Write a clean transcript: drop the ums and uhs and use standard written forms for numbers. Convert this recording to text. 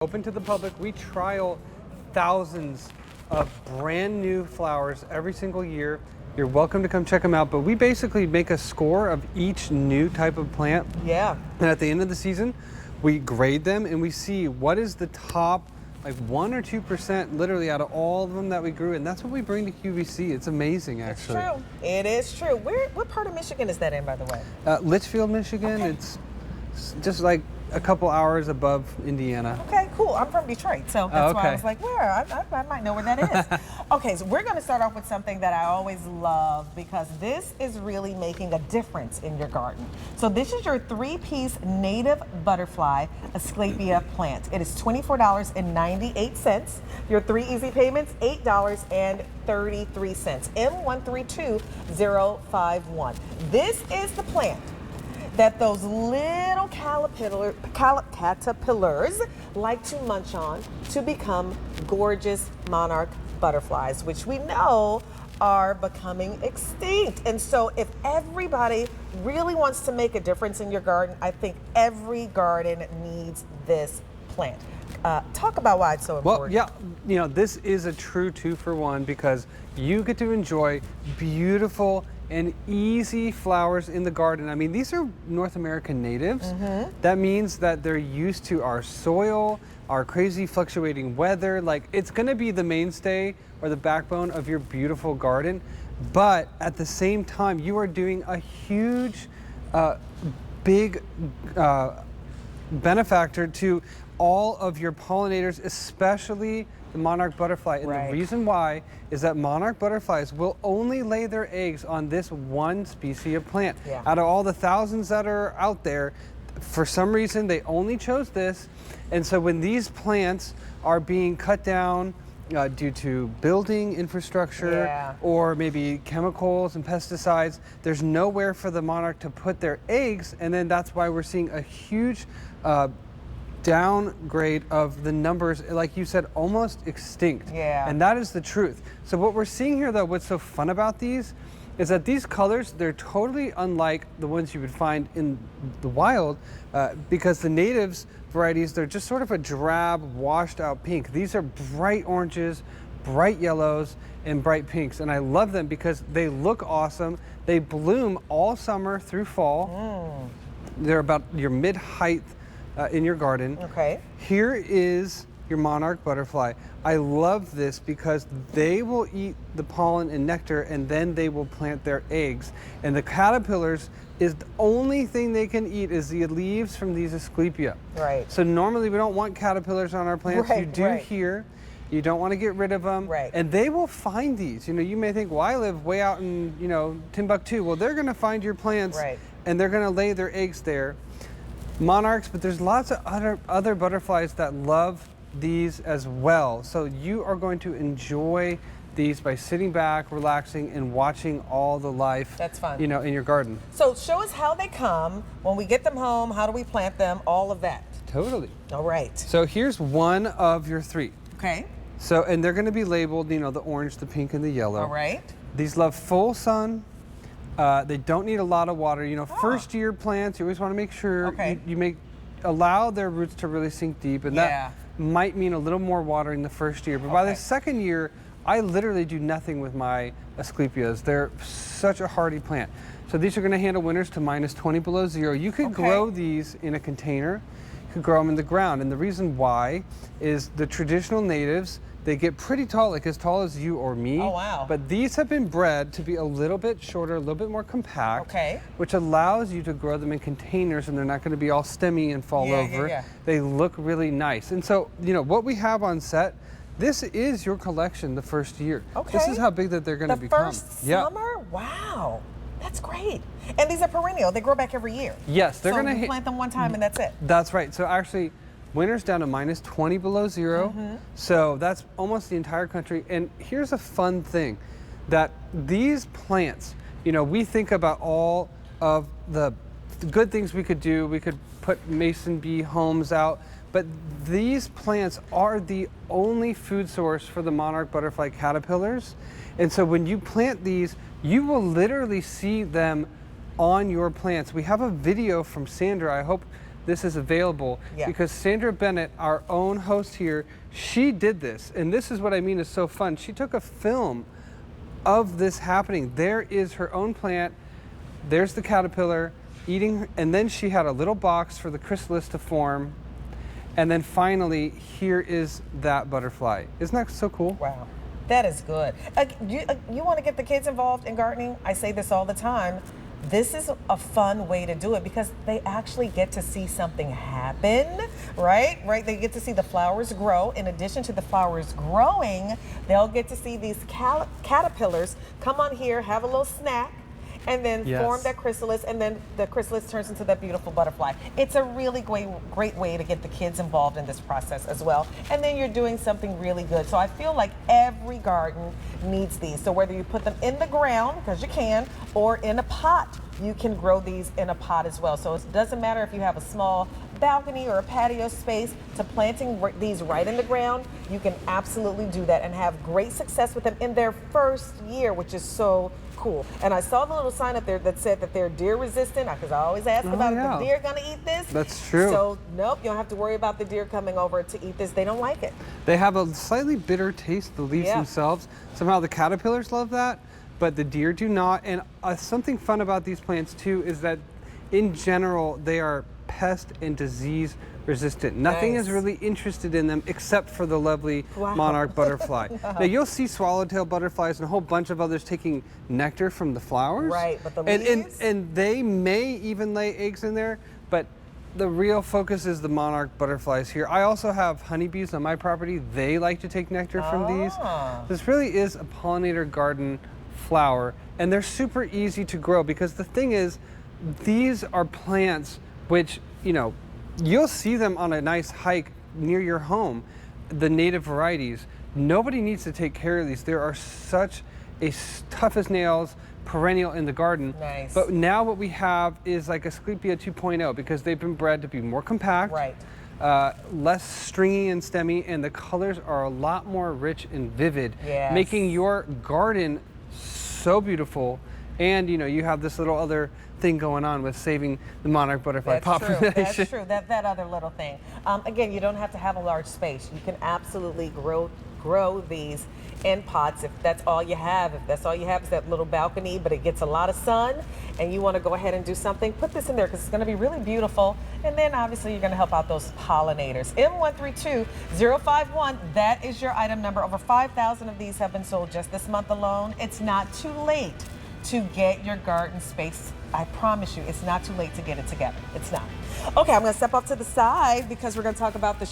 Open to the public. We trial thousands of brand new flowers every single year. You're welcome to come check them out, but we basically make a score of each new type of plant. Yeah. And at the end of the season, we grade them and we see what is the top, like 1 or 2% literally out of all of them that we grew. And that's what we bring to QVC. It's amazing, actually. It's true. It is true. What part of Michigan is that in, by the way? Litchfield, Michigan. Okay. It's just like a couple hours above Indiana. Okay, cool. I'm from Detroit, so that's why I okay. was like, where? I might know where that is. Okay, so we're going to start off with something that I always love because this is really making a difference in your garden. So this is your 3-piece native butterfly Asclepia plant. It is $24.98. Your 3 easy payments, $8.33. M132051. This is the plant that those little caterpillars like to munch on to become gorgeous monarch butterflies, which we know are becoming extinct. And so if everybody really wants to make a difference in your garden, I think every garden needs this plant. Talk about why it's so important. Well, yeah, this is a true 2-for-1 because you get to enjoy beautiful and easy flowers in the garden. I mean, these are North American natives. That means that they're used to our soil, our crazy fluctuating weather. Like, it's gonna be the mainstay or the backbone of your beautiful garden. But at the same time, you are doing a huge, big benefactor to all of your pollinators, especially the monarch butterfly. And the reason why is that monarch butterflies will only lay their eggs on this one species of plant. Yeah. Out of all the thousands that are out there, for some reason they only chose this. And so when these plants are being cut down due to building infrastructure or maybe chemicals and pesticides, there's nowhere for the monarch to put their eggs, and then that's why we're seeing a huge downgrade of the numbers, like you said, almost extinct. And that is the truth. So what we're seeing here, though, what's so fun about these is that these colors, they're totally unlike the ones you would find in the wild because the natives varieties, they're just sort of a drab, washed out pink. These are bright oranges, bright yellows, and bright pinks. And I love them because they look awesome. They bloom all summer through fall. They're about your mid-height in your garden. Okay. Here is your monarch butterfly. I love this because they will eat the pollen and nectar and then they will plant their eggs. And the caterpillars is the only thing they can eat is the leaves from these Asclepias. Right. So normally we don't want caterpillars on our plants. You do here. You don't want to get rid of them. And they will find these. You may think, well, I live way out in, Timbuktu. Well, they're going to find your plants and they're going to lay their eggs there. Monarchs, but there's lots of other butterflies that love these as well. So you are going to enjoy these by sitting back, relaxing, and watching all the life. That's fun. In your garden. So show us how they come, when we get them home, how do we plant them, all of that. Totally. All right. So here's one of your 3. Okay. So, and they're going to be labeled, the orange, the pink, and the yellow. All right. These love full sun. They don't need a lot of water. First year plants, you always want to make sure you allow their roots to really sink deep, and that might mean a little more watering the first year. But by the second year, I literally do nothing with my Asclepias. They're such a hardy plant. So these are going to handle winters to -20 below zero. You could grow these in a container. You could grow them in the ground. And the reason why is the traditional natives, they get pretty tall, like as tall as you or me. Oh, wow. But these have been bred to be a little bit shorter, a little bit more compact, which allows you to grow them in containers and they're not going to be all stemmy and fall over. They look really nice. And so, what we have on set, this is your collection the first year. This is how big that they're going to become. The first summer? Wow. That's great. And these are perennial. They grow back every year. Yes. They're going to plant them one time and that's it. That's right. So actually, winter's down to -20 below zero. So that's almost the entire country. And here's a fun thing, that these plants, we think about all of the good things we could do. We could put mason bee homes out, but these plants are the only food source for the monarch butterfly caterpillars. And so when you plant these, you will literally see them on your plants. We have a video from Sandra. I hope this is available because Sandra Bennett, our own host here, she did this. And this is what I mean is so fun. She took a film of this happening. There is her own plant. There's the caterpillar eating, and then she had a little box for the chrysalis to form. And then finally, here is that butterfly. Isn't that so cool? Wow. That is good. You want to get the kids involved in gardening? I say this all the time. This is a fun way to do it because they actually get to see something happen, right? They get to see the flowers grow. In addition to the flowers growing, they'll get to see these caterpillars come on here, have a little snack, and then form that chrysalis, and then the chrysalis turns into that beautiful butterfly. It's a really great way to get the kids involved in this process as well. And then you're doing something really good. So I feel like every garden needs these. So whether you put them in the ground, because you can, or in a pot, you can grow these in a pot as well. So it doesn't matter if you have a small balcony or a patio space to planting these right in the ground, you can absolutely do that and have great success with them in their first year, which is so cool. And I saw the little sign up there that said that they're deer resistant, because I always ask about if the deer gonna eat this. That's true. So nope, you don't have to worry about the deer coming over to eat this. They don't like it. They have a slightly bitter taste, the leaves themselves. Somehow the caterpillars love that, but the deer do not. And something fun about these plants too is that in general, they are pest and disease resistant. Nothing is really interested in them except for the lovely monarch butterfly. Now you'll see swallowtail butterflies and a whole bunch of others taking nectar from the flowers. Right, but the leaves? And they may even lay eggs in there, but the real focus is the monarch butterflies here. I also have honeybees on my property. They like to take nectar from these. This really is a pollinator garden flower, and they're super easy to grow because the thing is, these are plants which, you know, you'll see them on a nice hike near your home, the native varieties. Nobody needs to take care of these. There are such a tough as nails perennial in the garden. Nice. But now what we have is like Asclepia 2.0 because they've been bred to be more compact, less stringy and stemmy, and the colors are a lot more rich and vivid, making your garden so beautiful. And you know, you have this little other thing going on with saving the monarch butterfly population. That's true. That other little thing. Again, you don't have to have a large space. You can absolutely grow these in pots if that's all you have. If that's all you have is that little balcony, but it gets a lot of sun, and you want to go ahead and do something, put this in there because it's going to be really beautiful. And then obviously you're going to help out those pollinators. M132051, that is your item number. Over 5,000 of these have been sold just this month alone. It's not too late to get your garden space. I promise you, it's not too late to get it together. It's not. Okay, I'm going to step off to the side because we're going to talk about the